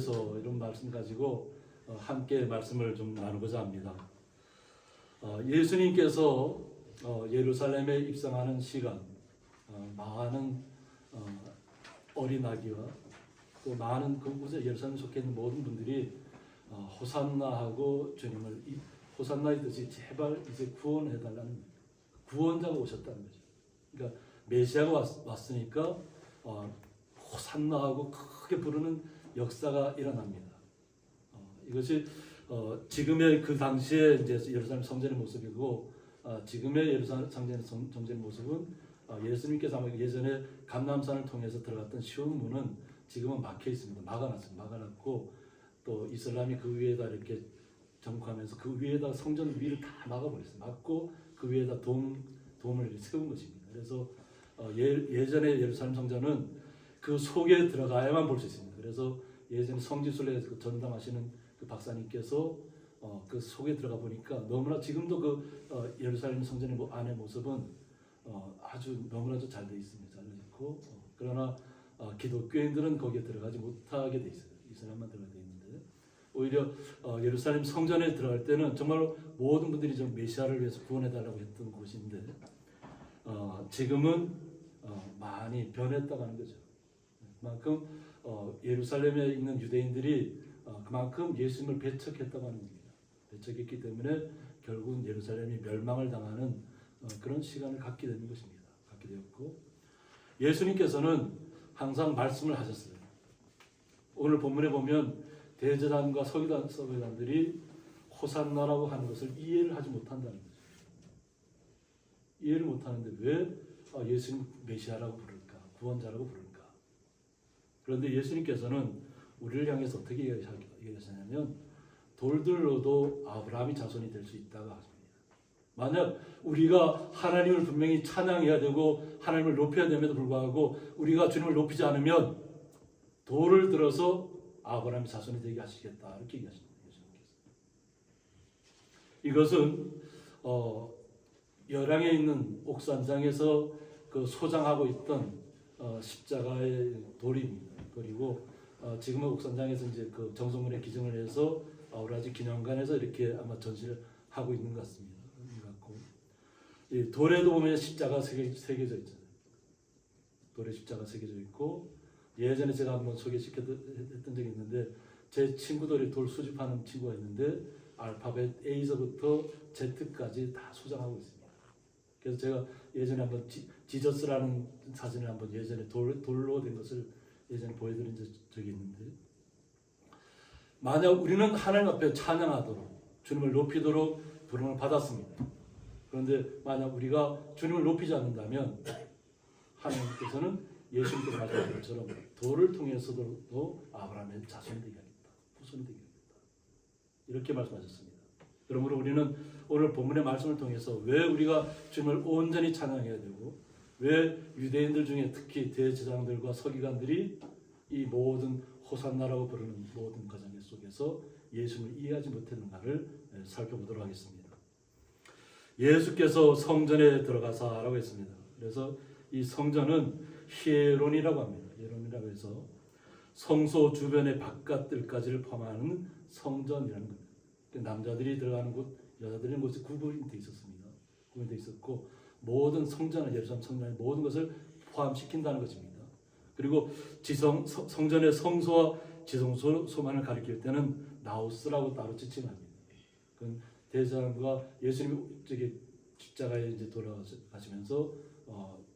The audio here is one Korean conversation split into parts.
대해서 이런 말씀 가지고 함께 말씀을 좀 나누고자 합니다. 예수님께서 예루살렘에 입성하는 시간, 많은 어린 아기와 또 많은 그곳에 예루살렘에 속해 있는 모든 분들이 호산나하고 주님을 호산나의 뜻이 제발 이제 구원해달라는 구원자가 오셨다는 거죠. 그러니까 메시아가 왔으니까 호산나하고 크게 부르는 역사가 일어납니다. 이것이 지금의 그 당시에 이제 예루살렘 성전의 모습이고 지금의 예루살렘 성전의 모습은 예수님께서 아마 예전에 감람산을 통해서 들어갔던 쉬운 문은 지금은 막혀 있습니다. 막아놨고 또 이슬람이 그 위에다 이렇게 정복하면서 그 위에다 성전 위를 다 막아버렸어요. 막고 그 위에다 돔을 세운 것입니다. 그래서 예전에 예루살렘 성전은 그 속에 들어가야만 볼 수 있습니다. 그래서 예전에 성지순례 전담하시는 그 박사님께서 그 속에 들어가 보니까 너무나 지금도 그 예루살렘 성전의 안의 모습은 아주 너무나도 잘 되어 있습니다. 잘 되어 있고 그러나 기독교인들은 거기에 들어가지 못하게 되어 있어요. 이슬람만 들어가 되어 있는데 오히려 예루살렘 성전에 들어갈 때는 정말로 모든 분들이 좀 메시아를 위해서 구원해달라고 했던 곳인데 지금은 많이 변했다고 하는 거죠. 그만큼 예루살렘에 있는 유대인들이 그만큼 예수님을 배척했다고 하는 겁니다. 배척했기 때문에 결국은 예루살렘이 멸망을 당하는 그런 시간을 갖게 되는 것입니다. 갖게 되었고 예수님께서는 항상 말씀을 하셨어요. 오늘 본문에 보면 대제사장과 서기관들이 호산나라고 하는 것을 이해를 하지 못한다는 거죠. 이해를 못하는데 왜 예수님 메시아라고 부를까? 구원자라고 부를까? 그런데 예수님께서는 우리를 향해서 어떻게 얘기하시냐면 돌들로도 아브라함이 자손이 될 수 있다고 하십니다. 만약 우리가 하나님을 분명히 찬양해야 되고 하나님을 높여야 됨에도 불구하고 우리가 주님을 높이지 않으면 돌을 들어서 아브라함의 자손이 되게 하시겠다 이렇게 얘기하십니다. 예수님께서. 이것은 열왕에 있는 옥산장에서 그 소장하고 있던 십자가의 돌입니다. 그리고 지금은 옥산장에서 이제 그 정성문에 기증을 해서 아우라지 기념관에서 이렇게 아마 전시를 하고 있는 것 같습니다. 이 돌에도 보면 십자가 새겨져 있잖아요. 돌에 십자가 새겨져 있고 예전에 제가 한번 소개시켰던 적이 있는데 제 친구들이 돌 수집하는 친구가 있는데 알파벳 A서부터 Z까지 다 소장하고 있습니다. 그래서 제가 예전에 한번 지저스라는 사진을 한번 예전에 돌로 된 것을 예전에 보여드린 적이 있는데 만약 우리는 하나님 앞에 찬양하도록 주님을 높이도록 부름을 받았습니다. 그런데 만약 우리가 주님을 높이지 않는다면 하나님께서는 예수님께서 말씀하신 것처럼 돌을 통해서도 아브라함의 자손이 되게 하겠다. 후손이 되게 하겠다. 이렇게 말씀하셨습니다. 그러므로 우리는 오늘 본문의 말씀을 통해서 왜 우리가 주님을 온전히 찬양해야 되고 왜 유대인들 중에 특히 대제사장들과 서기관들이 이 모든 호산나라고 부르는 모든 과정 속에서 예수님을 이해하지 못했는가를 살펴보도록 하겠습니다. 예수께서 성전에 들어가사라고 했습니다. 그래서 이 성전은 히에론이라고 합니다. 히에론이라고 해서 성소 주변의 바깥들까지를 포함하는 성전이라는 겁니다. 남자들이 들어가는 곳, 여자들이 곳에 구분이 되어 있었습니다. 구분되어 있었고 모든 성전을 예루살렘 성전의 모든 것을 포함시킨다는 것입니다. 그리고 성전의 성소와 지성소만을 가리킬 때는 나우스라고 따로 지칭합니다. 그건 대제사장과 예수님이 저기 십자가에 이제 돌아가시면서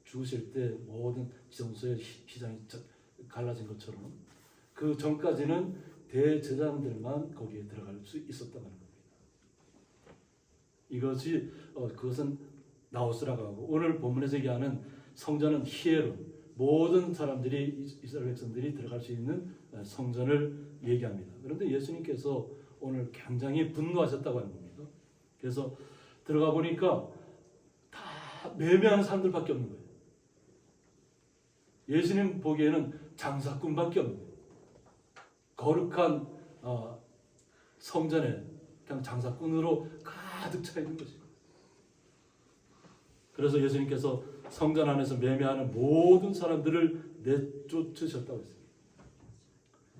죽으실 때 모든 지성소의 휘장이 갈라진 것처럼 그 전까지는 대제사장들만 거기에 들어갈 수 있었다는 겁니다. 이것이 그것은 나우스라고 하고 오늘 본문에서 얘기하는 성전은 히에론 모든 사람들이 이스라엘 백성들이 들어갈 수 있는 성전을 얘기합니다. 그런데 예수님께서 오늘 굉장히 분노하셨다고 하는 겁니다. 그래서 들어가 보니까 다 매매하는 사람들밖에 없는 거예요. 예수님 보기에는 장사꾼밖에 없는 거예요. 거룩한 성전에 그냥 장사꾼으로 가득 차 있는 것이에요. 그래서 예수님께서 성전 안에서 매매하는 모든 사람들을 내쫓으셨다고 했습니다.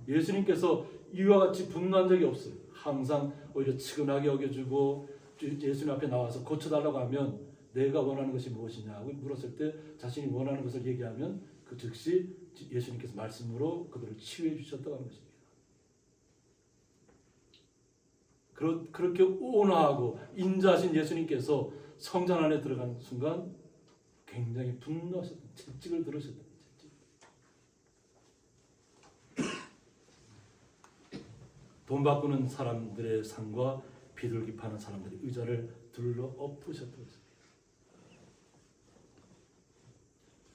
예수님께서 이와 같이 분노한 적이 없어요. 항상 오히려 측은하게 여겨주고 예수님 앞에 나와서 고쳐달라고 하면 내가 원하는 것이 무엇이냐고 물었을 때 자신이 원하는 것을 얘기하면 그 즉시 예수님께서 말씀으로 그들을 치유해 주셨다고 하는 것입니다. 그렇게 온화하고 인자하신 예수님께서 성전 안에 들어가는 순간 굉장히 분노하셨던 채찍을 들으셨던 채찍. 돈 바꾸는 사람들의 상과 비둘기 파는 사람들의 의자를 둘러 엎으셨다고 했습니다.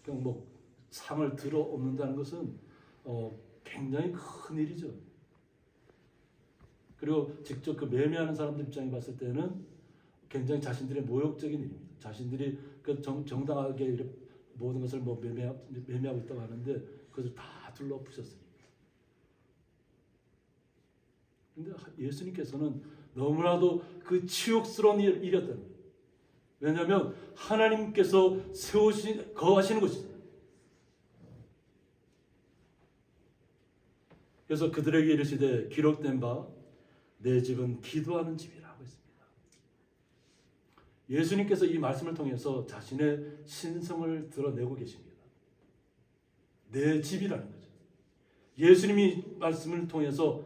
그냥 뭐 상을 들어 엎는다는 것은 굉장히 큰 일이죠. 그리고 직접 그 매매하는 사람들 입장에 봤을 때는 굉장히 자신들의 모욕적인 일입니다. 자신들이 그 정당하게 모든 것을 뭐 매매하고 있다고 하는데 그것을 다 둘러 엎으셨습니다. 근데 예수님께서는 너무나도 그 치욕스러운 일이었다는 거예요. 왜냐하면 하나님께서 거하시는 곳이잖아요. 그래서 그들에게 이르시되 기록된 바 내 집은 기도하는 집이라고 했습니다. 예수님께서 이 말씀을 통해서 자신의 신성을 드러내고 계십니다. 내 집이라는 거죠. 예수님이 말씀을 통해서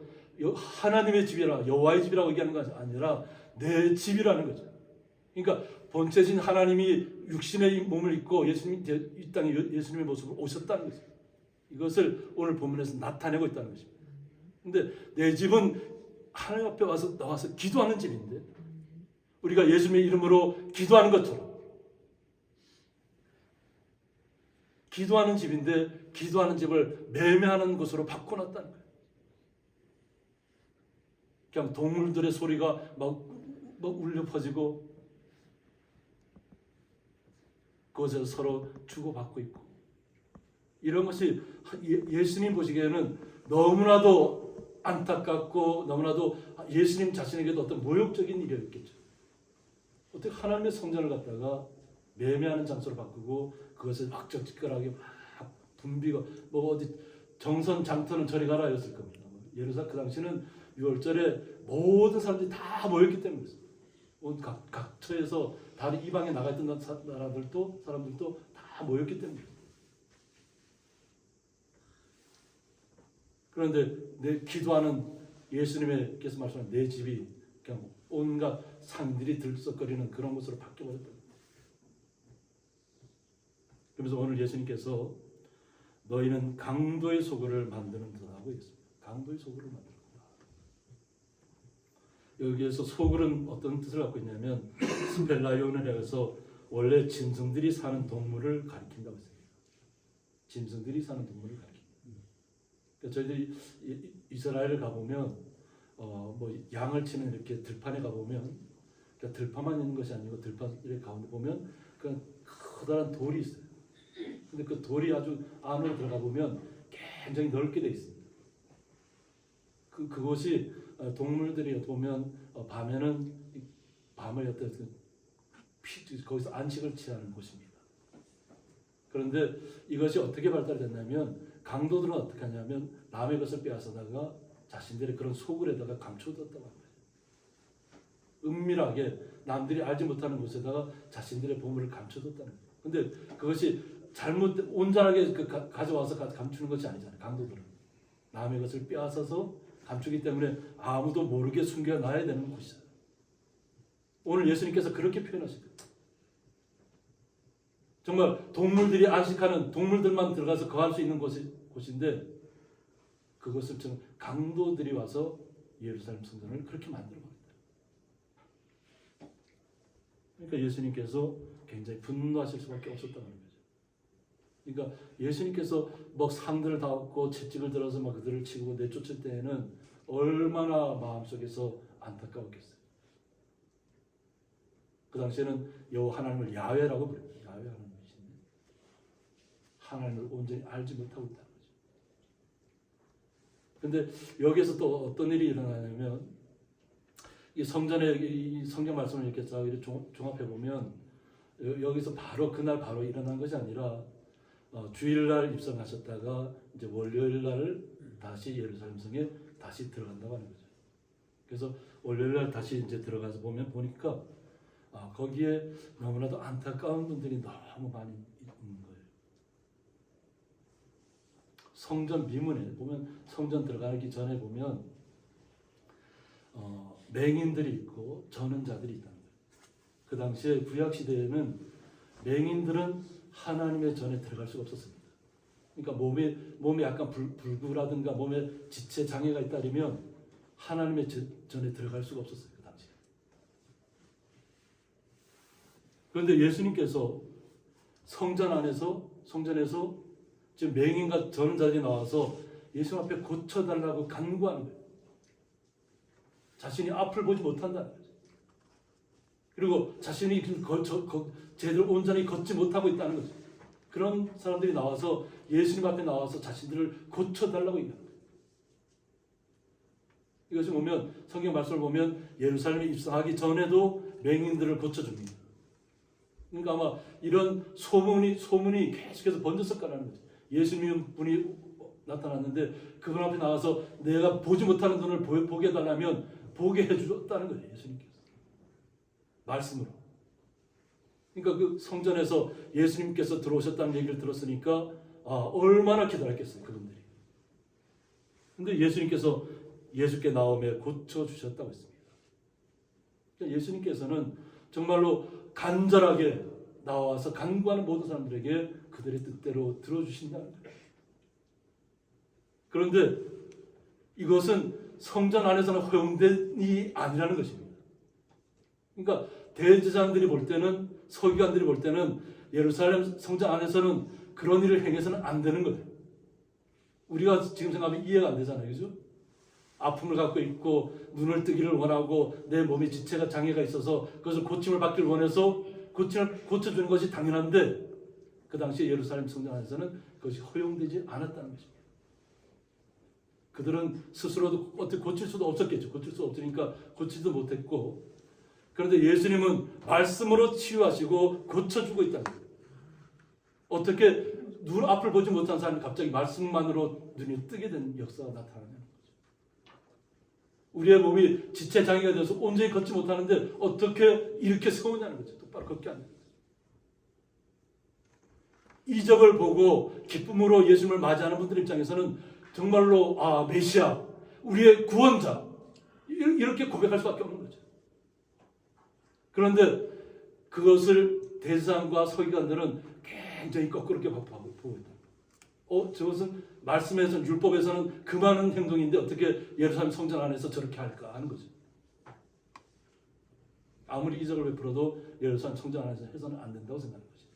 하나님의 집이라 여호와의 집이라고 얘기하는 것이 아니라 내 집이라는 거죠. 그러니까 본체신 하나님이 육신의 몸을 입고 예수님이 이 땅에 예수님의 모습으로 오셨다는 거죠. 이것을 오늘 본문에서 나타내고 있다는 것입니다. 근데 내 집은 하나님 앞에 나와서 기도하는 집인데 우리가 예수님의 이름으로 기도하는 것처럼 기도하는 집인데 기도하는 집을 매매하는 곳으로 바꿔놨다는 거예요. 그냥 동물들의 소리가 막 울려 퍼지고 그곳에서 서로 주고받고 있고 이런 것이 예수님 보시기에는 너무나도 안타깝고 너무나도 예수님 자신에게도 어떤 모욕적인 일이었겠죠. 어떻게 하나님의 성전을 갖다가 매매하는 장소로 바꾸고 그것을 악적직걸하게 막 분비가 뭐 어디 정선 장터는 저리 가라였을 겁니다. 예루살렘 그 당시는 6월절에 모든 사람들이 다 모였기 때문이었어요. 온 각처에서 다른 이방에 나가 있던 사람들도 다 모였기 때문이었어요. 그런데 내 기도하는 예수님께서 말씀하신 내 집이 그냥 온갖 상들이 들썩거리는 그런 곳으로 바뀌어버렸다. 그러면서 오늘 예수님께서 너희는 강도의 소굴을 만드는 듯하고 있습니다. 강도의 소굴을 만들 거다. 여기에서 소굴은 어떤 뜻을 갖고 있냐면 스펠라이온을 해서 원래 짐승들이 사는 동물을 가리킨다고 했습니다. 짐승들이 사는 동물을 가리킨다. 저희들이 이스라엘을 가보면 뭐 양을 치는 이렇게 들판에 가보면 그러니까 들판만 있는 것이 아니고 들판 이렇게 가운데 보면 그냥 커다란 돌이 있어요. 근데 그 돌이 아주 안으로 들어가 보면 굉장히 넓게 돼 있습니다. 그곳이 동물들이 보면 밤에는 밤을 어떤 거기서 안식을 취하는 곳입니다. 그런데 이것이 어떻게 발달됐냐면 강도들은 어떻게 하냐면 남의 것을 빼앗아다가 자신들의 그런 소굴에다가 감춰뒀다고 합니다. 은밀하게 남들이 알지 못하는 곳에다가 자신들의 보물을 감춰뒀다는 거예요. 근데 그것이 온전하게 가져와서 감추는 것이 아니잖아요. 강도들은 남의 것을 빼앗아서 감추기 때문에 아무도 모르게 숨겨놔야 되는 곳이잖아요. 오늘 예수님께서 그렇게 표현하십니다. 정말 동물들이 안식하는 동물들만 들어가서 거할 수 있는 곳인데 그것을 좀 강도들이 와서 예루살렘 성전을 그렇게 만들어 버렸다. 그러니까 예수님께서 굉장히 분노하실 수밖에 없었다는 거죠. 그러니까 예수님께서 뭐 상들을 다 얻고 채찍을 들어서 막 그들을 치고 내쫓을 때에는 얼마나 마음속에서 안타까웠겠어요. 그 당시에는 여호와 하나님을 야훼라고 부릅니다. 야훼 하나님이신데 하나님을 온전히 알지 못하고 있다는 거죠. 근데 여기에서 또 어떤 일이 일어나냐면 이 성전의 성경 말씀을 이렇게 종합해 보면 여기서 바로 그날 바로 일어난 것이 아니라 주일날 입성하셨다가 이제 월요일 날 다시 예루살렘 성에 다시 들어간다고 하는 거죠. 그래서 월요일날 다시 이제 들어가서 보니까 거기에 너무나도 안타까운 분들이 너무 많이 있는 거예요. 성전 미문에 보면, 성전 들어가기 전에 보면 맹인들이 있고 전원자들이 있다는 거예요. 그 당시에 구약 시대에는 맹인들은 하나님의 전에 들어갈 수가 없었습니다. 그러니까 몸에 약간 불구라든가 몸에 지체 장애가 있다면 하나님의 전에 들어갈 수가 없었어요, 그 당시에. 그런데 예수님께서 성전에서 지금 맹인과 전원자들이 나와서 예수 앞에 고쳐달라고 간구하는 거예요. 자신이 앞을 보지 못한다는 거죠. 그리고 자신이 제대로 온전히 걷지 못하고 있다는 거죠. 그런 사람들이 나와서 예수님 앞에 나와서 자신들을 고쳐달라고 얘기합니다. 이것을 보면, 성경 말씀을 보면 예루살렘에 입성하기 전에도 맹인들을 고쳐줍니다. 그러니까 아마 이런 소문이 계속해서 번졌을 거라는 거죠. 예수님 분이 나타났는데 그분 앞에 나와서 내가 보지 못하는 눈을 보게 해달라면 보게 해주었다는 거예요, 예수님께서. 말씀으로. 그러니까 그 성전에서 예수님께서 들어오셨다는 얘기를 들었으니까 얼마나 기다렸겠어요, 그분들이. 근데 예수께 나오며 고쳐주셨다고 했습니다. 그러니까 예수님께서는 정말로 간절하게 나와서 간구하는 모든 사람들에게 그들의 뜻대로 들어주신다는 거예요. 그런데 이것은 성전 안에서는 허용된 일이 아니라는 것입니다. 그러니까 대제사장들이 볼 때는, 서기관들이 볼 때는 예루살렘 성전 안에서는 그런 일을 행해서는 안 되는 거예요. 우리가 지금 생각하면 이해가 안 되잖아요, 그죠? 아픔을 갖고 있고 눈을 뜨기를 원하고 내 몸에 지체가 장애가 있어서 그것을 고침을 받기를 원해서 고쳐주는 것이 당연한데 그 당시 예루살렘 성전 안에서는 그것이 허용되지 않았다는 것입니다. 그들은 스스로도 어떻게 고칠 수도 없었겠죠. 고칠 수 없으니까 고치지도 못했고, 그런데 예수님은 말씀으로 치유하시고 고쳐주고 있다는 거예요. 어떻게 눈 앞을 보지 못한 사람이 갑자기 말씀만으로 눈이 뜨게 된 역사가 나타나는 거죠. 우리의 몸이 지체 장애가 돼서 온전히 걷지 못하는데 어떻게 이렇게 세우냐는 거죠. 똑바로 걷게 하는 거죠. 이적을 보고 기쁨으로 예수님을 맞이하는 분들 입장에서는 정말로 메시아, 우리의 구원자, 이렇게 고백할 수밖에 없는 거죠. 그런데 그것을 대제사장과 서기관들은 굉장히 거꾸롭게 보고 있다. 저것은 말씀에서는, 율법에서는 금하는 행동인데 어떻게 예루살렘 성전 안에서 저렇게 할까 하는 거죠. 아무리 이적을 베풀어도 예루살렘 성전 안에서 해서는 안 된다고 생각하는 거죠.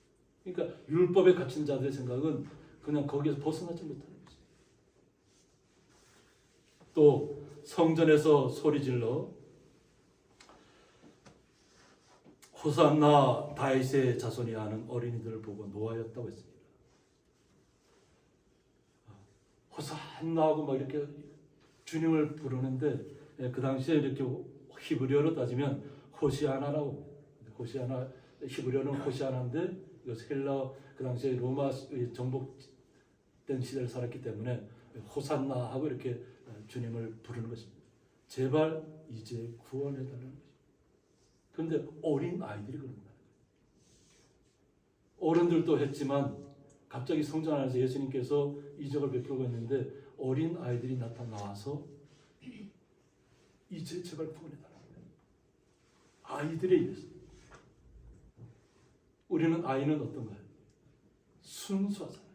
그러니까 율법에 갇힌 자들의 생각은 그냥 거기에서 벗어나지 못하는 거죠. 또 성전에서 소리질러 호산나 다윗의 자손이 하는 어린이들을 보고 노하였다고 했습니다. 호산나 하고 막 이렇게 주님을 부르는데 그 당시에 이렇게 히브리어로 따지면 호시아나라고, 히브리어는 호시아나인데 이거 헬라, 그 당시에 로마 정복된 시대를 살았기 때문에 호산나 하고 이렇게 주님을 부르는 것입니다. 제발 이제 구원해달라는 것입니다. 그런데 어린 아이들이 그런다. 어른들도 했지만 갑자기 성전 안에서 예수님께서 이적을 베풀고 있는데 어린 아이들이 나타나서 이제 제발 구원해달라는 거예요. 아이들에 의해서. 우리는 아이는 어떤가요? 순수하잖아요.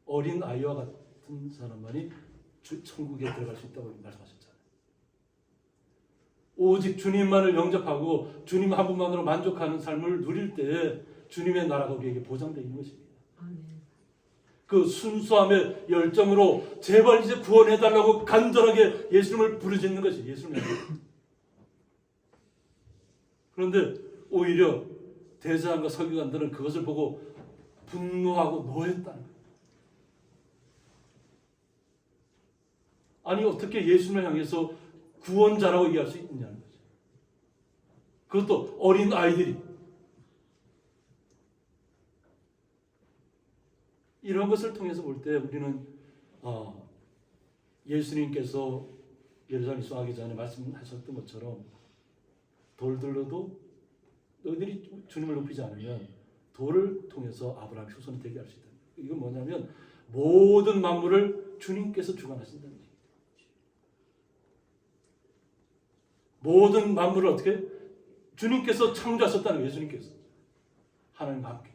어린 아이와 같은 사람만이 천국에 들어갈 수 있다고 말씀하셨잖아요. 오직 주님만을 영접하고 주님 한 분만으로 만족하는 삶을 누릴 때에 주님의 나라가 우리에게 보장되어 있는 것입니다. 그 순수함의 열정으로 제발 이제 구원해달라고 간절하게 예수님을 부르짖는 것이 예수님의 그런데 오히려 대제사장과 서기관들은 그것을 보고 분노하고 노했다는 거예요. 아니 어떻게 예수님을 향해서 구원자라고 얘기할 수 있느냐는 거죠. 그것도 어린 아이들이. 이런 것을 통해서 볼 때 우리는 예수님께서 예루살렘 입성하기 전에 말씀하셨던 것처럼 돌들로도 너희들이 주님을 높이지 않으면 돌을 통해서 아브라함 후손이 되게 할 수 있다. 이건 뭐냐면 모든 만물을 주님께서 주관하신다는 얘기예요. 모든 만물을 어떻게? 주님께서 창조하셨다는 거예요. 예수님께서. 하나님과 함께.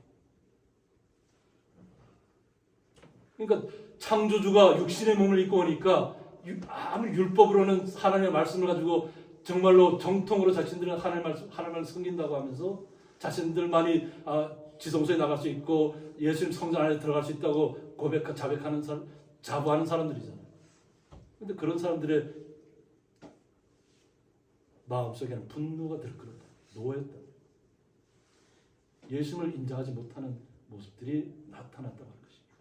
그러니까 창조주가 육신의 몸을 입고 오니까 아무리 율법으로는 하나님의 말씀을 가지고 정말로 정통으로 자신들은 하나님을 섬긴다고 하면서 자신들만이 지성소에 나갈 수 있고 예수님 성전 안에 들어갈 수 있다고 자백하는 사람, 자부하는 사람들이잖아요. 그런데 그런 사람들의 마음속에는 분노가 들끓었다. 노했다. 예수님을 인정하지 못하는 모습들이 나타났다고 하는 것입니다.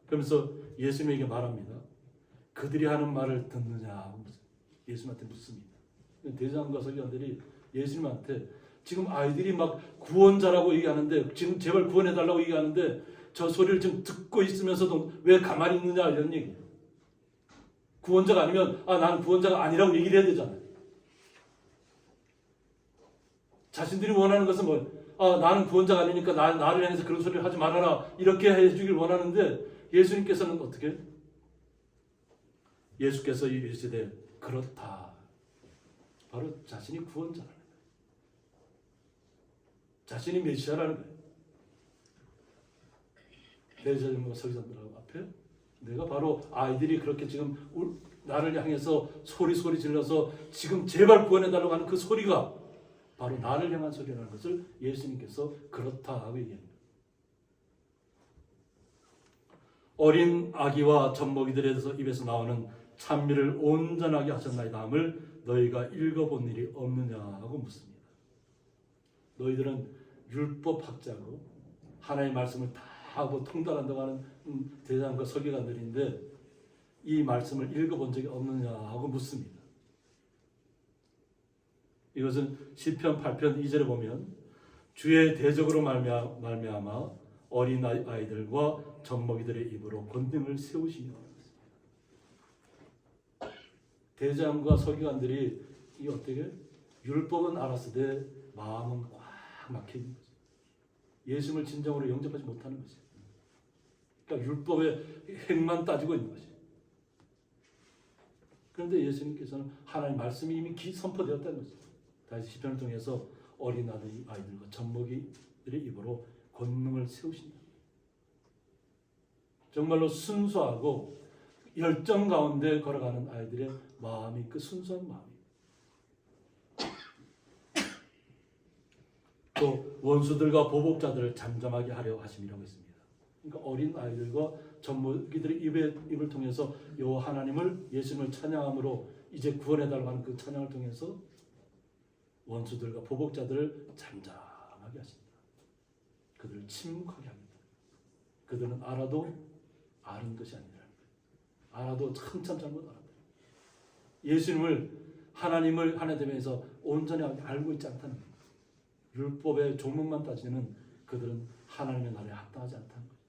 그러면서 예수님에게 말합니다. 그들이 하는 말을 듣느냐? 예수님한테 묻습니다. 대장과 서기관들이 예수님한테 지금 아이들이 막 구원자라고 얘기하는데 지금 제발 구원해달라고 얘기하는데 저 소리를 지금 듣고 있으면서도 왜 가만히 있느냐 이런 얘기예요. 구원자가 아니면 나는 구원자가 아니라고 얘기를 해야 되잖아요. 자신들이 원하는 것은 나는 구원자가 아니니까 나를 향해서 그런 소리를 하지 말아라 이렇게 해주길 원하는데 예수님께서는 어떻게? 예수께서 이르시되 그렇다. 바로 자신이 구원자라는 거예요. 자신이 메시아라는 거예요. 대제사장과 서기관들 앞에 내가 바로 아이들이 그렇게 지금 나를 향해서 소리 질러서 지금 제발 구원해달라고 하는 그 소리가 바로 나를 향한 소리라는 것을 예수님께서 그렇다 하고 얘기합니다. 어린 아기와 젖먹이들에 대해서 입에서 나오는 찬미를 온전하게 하셨나이다 함을 너희가 읽어본 일이 없느냐 하고 묻습니다. 너희들은 율법학자고 하나님의 말씀을 다 하고 통달한다고 하는 대장과 서기관들인데 이 말씀을 읽어본 적이 없느냐 하고 묻습니다. 이것은 시편 8편 2절에 보면 주의 대적으로 말미암아 어린 아이들과 젖먹이들의 입으로 권능을 세우시며 대장과 서기관들이 이 어떻게 율법은 알았으되 마음은 꽉 막혀 있는 거죠. 예수님을 진정으로 영접하지 못하는 거죠. 그러니까 율법의 행만 따지고 있는 거죠. 그런데 예수님께서는 하나님의 말씀이 이미 선포되었다는 거죠. 다시 시편을 통해서 어린 아이들과 젖먹이들의 입으로 권능을 세우신다. 정말로 순수하고 열정 가운데 걸어가는 아이들의 마음이 그 순수한 마음이. 또 원수들과 보복자들을 잠잠하게 하려 하심이라고 했습니다. 그러니까 어린 아이들과 젖먹이들의 입을 통해서 요 하나님을 예수님을 찬양함으로 이제 구원해달라고 하는 그 찬양을 통해서 원수들과 보복자들을 잠잠하게 하십니다. 그들을 침묵하게 합니다. 그들은 알아도 아는 것이 아니라 알아도 한참 잘못 알았다. 예수님을 하나님을 하나님에서 온전히 알고 있지 않다는 거예요. 율법의 조문만 따지는 그들은 하나님의 나라에 합당하지 않다는 거예요.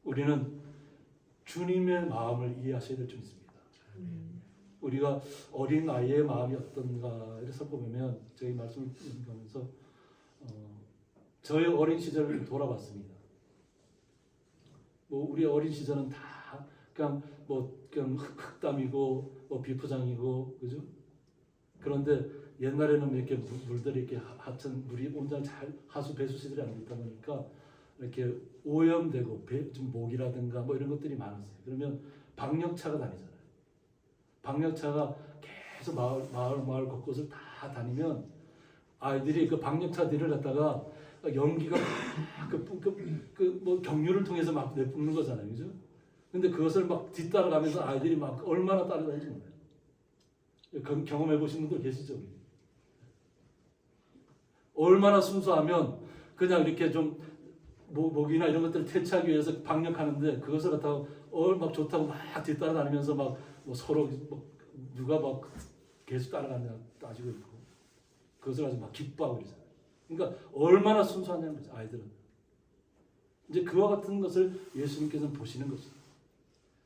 우리는 주님의 마음을 이해하셔야 될 줄 믿습니다. 우리가 어린 아이의 마음이 어떤가를 살펴보면 저희 말씀을 읽으면서 저의 어린 시절을 돌아봤습니다. 우리 어린 시절은 다 그냥 흙담이고 비포장이고 그죠? 그런데 옛날에는 이렇게 물들이 이렇게 하천 물이 온전히 잘 하수 배수 시설이 안 있다 보니까 이렇게 오염되고 좀 모기라든가 이런 것들이 많았어요. 그러면 방역차가 다니잖아요. 방역차가 계속 마을 곳곳을 다 다니면 아이들이 그 방역차 뒤를 갖다가 연기가 경유를 통해서 막 내뿜는 거잖아요, 그죠? 근데 그것을 막 뒤따라가면서 아이들이 막 얼마나 따라다니는지 몰라요. 경험해 보신 분들 계시죠? 얼마나 순수하면 그냥 이렇게 좀 모기나 이런 것들을 퇴치하기 위해서 방역하는데 그것을 갖다가 막 좋다고 막 뒤따라다니면서 서로 누가 막 계속 따라가냐 따지고 있고 그것을 아주 막 기뻐하고 그러잖아요. 그러니까 얼마나 순수하냐는 거죠, 아이들은. 이제 그와 같은 것을 예수님께서는 보시는 거죠.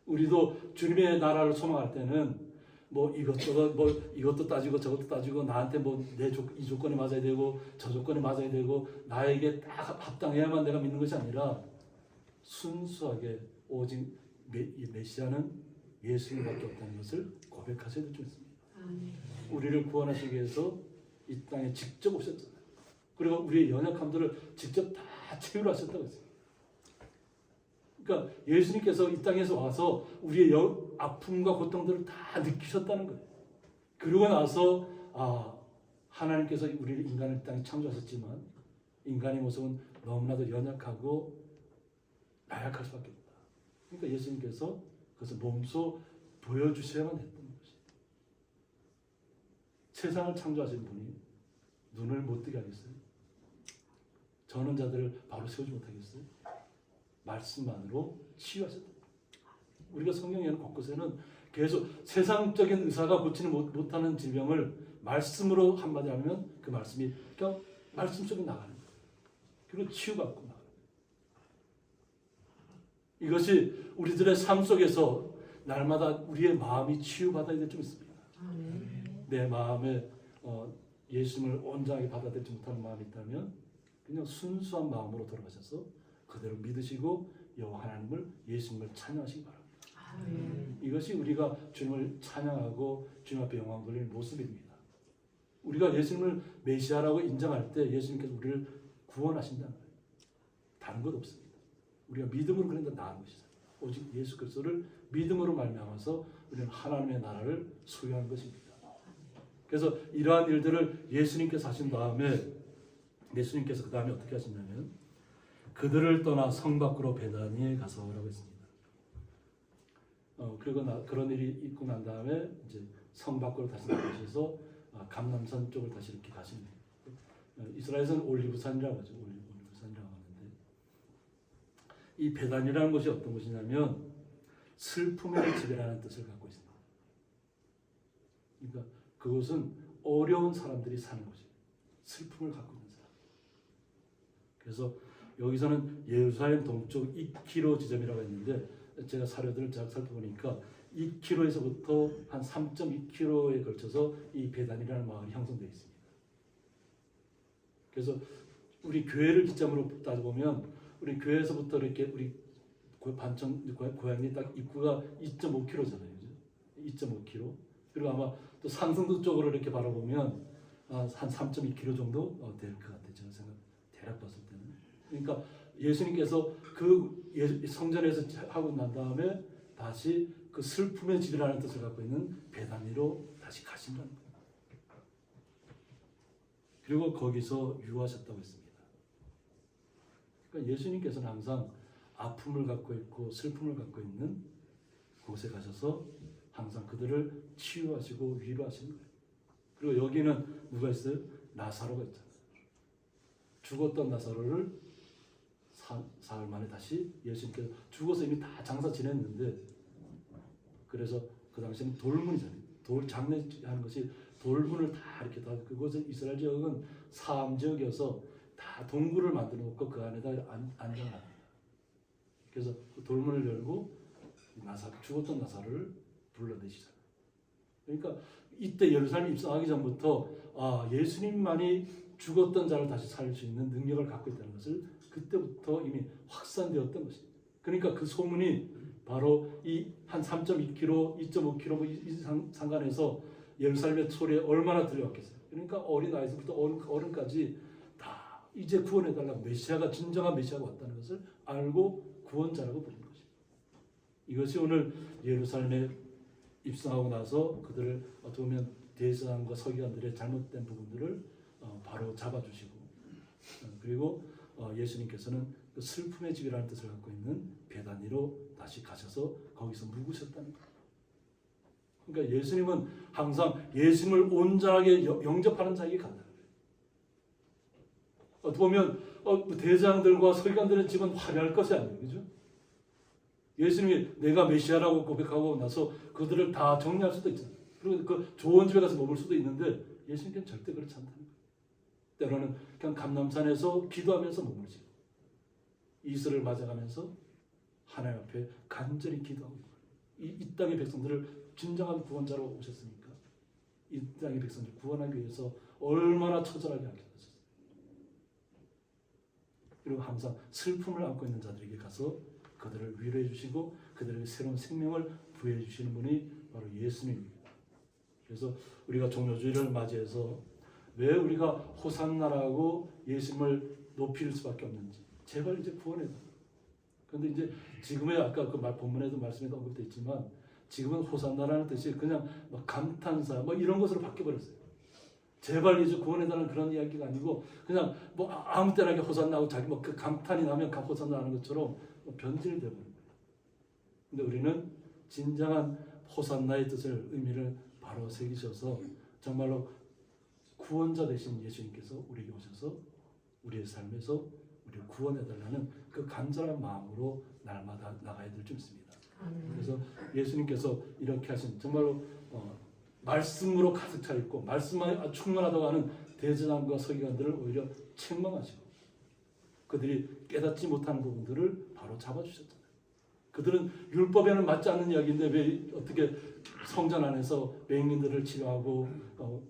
우리도 주님의 나라를 소망할 때는 뭐 이것도 따지고 저것도 따지고 나한테 이 조건에 맞아야 되고 저 조건에 맞아야 되고 나에게 딱 합당해야만 내가 믿는 것이 아니라 순수하게 오직 메시아는 예수님밖에 없다는 것을 고백하셔야 될 줄 믿습니다. 우리를 구원하시기 위해서 이 땅에 직접 오셨잖아요. 그리고 우리의 연약함들을 직접 다 채우려 하셨다고 했어요. 그러니까 예수님께서 이 땅에서 와서 우리의 아픔과 고통들을 다 느끼셨다는 거예요. 그러고 나서 하나님께서 우리를 인간을 땅에 창조하셨지만 인간의 모습은 너무나도 연약하고 나약할 수밖에 없다. 그러니까 예수님께서 그것을 몸소 보여주셔야만 했던 것이에요. 세상을 창조하신 분이 눈을 못 뜨게 하겠어요? 저는 자들을 바로 세우지 못하겠어요? 말씀만으로 치유하셨다. 우리가 성경에는 곳곳에는 계속 세상적인 의사가 고치는 못하는 질병을 말씀으로 한마디 하면 그 말씀이 그냥 말씀 속에 나가는 거예요. 그리고 치유받고 나가는 거예요. 이것이 우리들의 삶 속에서 날마다 우리의 마음이 치유받아야 될 줄 믿습니다. 내 마음에 예수님을 온전하게 받아들이지 못하는 마음이 있다면 그냥 순수한 마음으로 돌아가셔서 그대로 믿으시고 여호와 하나님을 예수님을 찬양하시기 바랍니다. 이것이 우리가 주님을 찬양하고 주님 앞에 영광 돌리는 모습입니다. 우리가 예수님을 메시아라고 인정할 때 예수님께서 우리를 구원하신다는 거예요. 다른 것 없습니다. 우리가 믿음으로 그런데 나은 것이죠. 오직 예수 그리스도를 믿음으로 말미암아서 우리는 하나님의 나라를 소유한 것입니다. 그래서 이러한 일들을 예수님께서 하신 다음에 예수님께서 그 다음에 어떻게 하시냐면 그들을 떠나 성 밖으로 베다니에 가서 라고 했습니다. 그리고 그런 일이 있고 난 다음에 이제 성 밖으로 다시 나가셔서 감람산 쪽을 다시 이렇게 가십니다. 이스라엘에서는 올리브산이라고 하죠. 올리브산이라고 하는데 이 베다니라는 곳이 어떤 곳이냐면 슬픔의 집이라는 뜻을 갖고 있습니다. 그러니까 그곳은 어려운 사람들이 사는 곳이에요. 슬픔을 갖고 있는 사람. 그래서 여기서는 예루살렘 동쪽 2km 지점이라고 했는데 제가 사료들을 잘 살펴보니까 2km에서부터 한 3.2km에 걸쳐서 이 베단이라는 마을이 형성되어 있습니다. 그래서 우리 교회를 기점으로 따져보면 우리 교회에서부터 이렇게 우리 반천 고향이 딱 입구가 2.5km잖아요. 2.5km. 그리고 아마 또 상승도 쪽으로 이렇게 바라보면 한 3.2km 정도 될 것 같아요. 제가 대략 봤을 때는. 그러니까 예수님께서 그 성전에서 하고 난 다음에 다시 그 슬픔의 집이라는 뜻을 갖고 있는 베다니로 다시 가신다는 거예요. 그리고 거기서 유하셨다고 했습니다. 그러니까 예수님께서는 항상 아픔을 갖고 있고 슬픔을 갖고 있는 곳에 가셔서 항상 그들을 치유하시고 위로하시는 거예요. 그리고 여기는 누가 있어요? 나사로가 있잖아요. 죽었던 나사로를 사흘 만에 다시 예수님께서 죽어서 이미 다 장사 지냈는데 그래서 그 당시에는 돌문이잖아요. 돌 장례하는 것이 돌문을 다 이렇게 다 그곳은 이스라엘 지역은 사암 지역이어서 다 동굴을 만들어 놓고 그 안에다 안장합니다. 그래서 그 돌문을 열고 죽었던 나사로를 불러내시잖아요. 그러니까 이때 예루살렘 입성하기 전부터 예수님만이 죽었던 자를 다시 살릴 수 있는 능력을 갖고 있다는 것을 그때부터 이미 확산되었던 것입니다. 그러니까 그 소문이 바로 이 한 3.2km, 2.5km 이 상간에서 예루살렘의 소리에 얼마나 들려왔겠어요. 그러니까 어린아이부터 어른까지 다 이제 구원해달라고 메시아가 진정한 메시아가 왔다는 것을 알고 구원자라고 부르는 것입니다. 이것이 오늘 예루살렘에 입성하고 나서 그들을 어떻게 보면 대제사장과 서기관들의 잘못된 부분들을 바로 잡아주시고 그리고 예수님께서는 그 슬픔의 집이라는 뜻을 갖고 있는 베다니로 다시 가셔서 거기서 묵으셨다는 거예요. 그러니까 예수님은 항상 예수님을 온전하게 영접하는 자에게 간다는 거예요. 어떻게 보면 대제사장들과 서기관들의 집은 화려할 것이 아니에요. 그죠? 예수님이 내가 메시아라고 고백하고 나서 그들을 다 정리할 수도 있잖아요. 그리고 그 좋은 집에 가서 머물 수도 있는데 예수님께는 절대 그렇지 않다는 거예요. 때로는 그냥 감람산에서 기도하면서 머물지. 이슬을 맞아가면서 하나님 앞에 간절히 기도하고 이 땅의 백성들을 진정한 구원자로 오셨으니까 이 땅의 백성들을 구원하기 위해서 얼마나 처절하게 하셨어요. 그리고 항상 슬픔을 안고 있는 자들에게 가서 그들을 위로해 주시고 그들에게 새로운 생명을 부여해 주시는 분이 바로 예수님입니다. 그래서 우리가 종료주일을 맞이해서 왜 우리가 호산나라고 예수님을 높일 수밖에 없는지 제발 이제 구원해달라. 그런데 이제 지금의 아까 그 본문에도 말씀에도 언급되어 있지만 지금은 호산나라는 뜻이 그냥 막 감탄사 뭐 이런 것으로 바뀌어버렸어요. 제발 이제 구원해달라는 그런 이야기가 아니고 그냥 뭐 아무 때나 호산나고 자기 뭐 그 감탄이 나면 호산나는 것처럼 변질이 되어버린 거예요. 근데 우리는 진정한 호산나의 뜻을 의미를 바로 새기셔서 정말로 구원자 되신 예수님께서 우리에게 오셔서 우리의 삶에서 우리를 구원해달라는 그 간절한 마음으로 날마다 나가야 될 줄 믿습니다. 그래서 예수님께서 이렇게 하신 정말로 말씀으로 가득 차 있고 말씀만 충만하다고 하는 대제사장과 서기관들을 오히려 책망하시고 그들이 깨닫지 못하는 부분들을 바로 잡아주셨잖아요. 그들은 율법에는 맞지 않는 이야기인데 왜 어떻게 성전 안에서 맹인들을 치료하고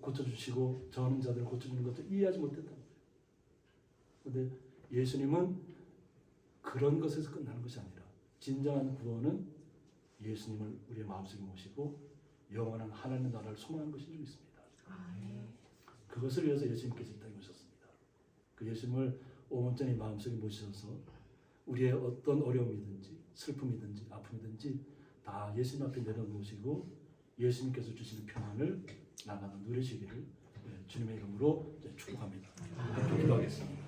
고쳐주시고 저는 자들을 고쳐주는 것을 이해하지 못했다는 거예요. 그런데 예수님은 그런 것에서 끝나는 것이 아니라 진정한 구원은 예수님을 우리의 마음속에 모시고 영원한 하나님의 나라를 소망하는 것인 줄 믿습니다. 그것을 위해서 예수님께서 이 땅에 오셨습니다. 그 예수님을 온전히 마음속에 모셔서 우리의 어떤 어려움이든지 슬픔이든지 아픔이든지 다 예수님 앞에 내려놓으시고 예수님께서 주시는 평안을 날마다 누리시기를 주님의 이름으로 축복합니다. 기도하겠습니다.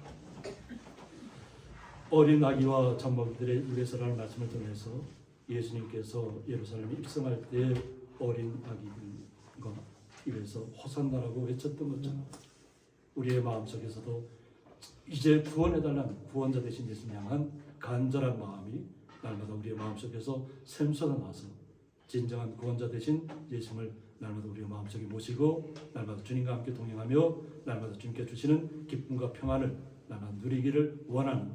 어린 아기와 젖먹이들의 위해서라는 말씀을 통해서 예수님께서 예루살렘에 입성할 때 어린 아기들과 입에서 호산나라고 외쳤던 것처럼 우리의 마음속에서도 이제 구원해달라는 구원자 되신 예수님 향한 간절한 마음이 날마다 우리의 마음속에서 샘솟아나서 진정한 구원자 되신 예수님을 날마다 우리의 마음속에 모시고 날마다 주님과 함께 동행하며 날마다 주님께 주시는 기쁨과 평안을 날마다 누리기를 원하는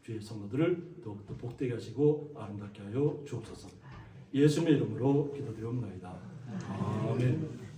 주의 성도들을 더욱더 복되게 하시고 아름답게 하여 주옵소서. 예수님의 이름으로 기도드리옵나이다. 아멘.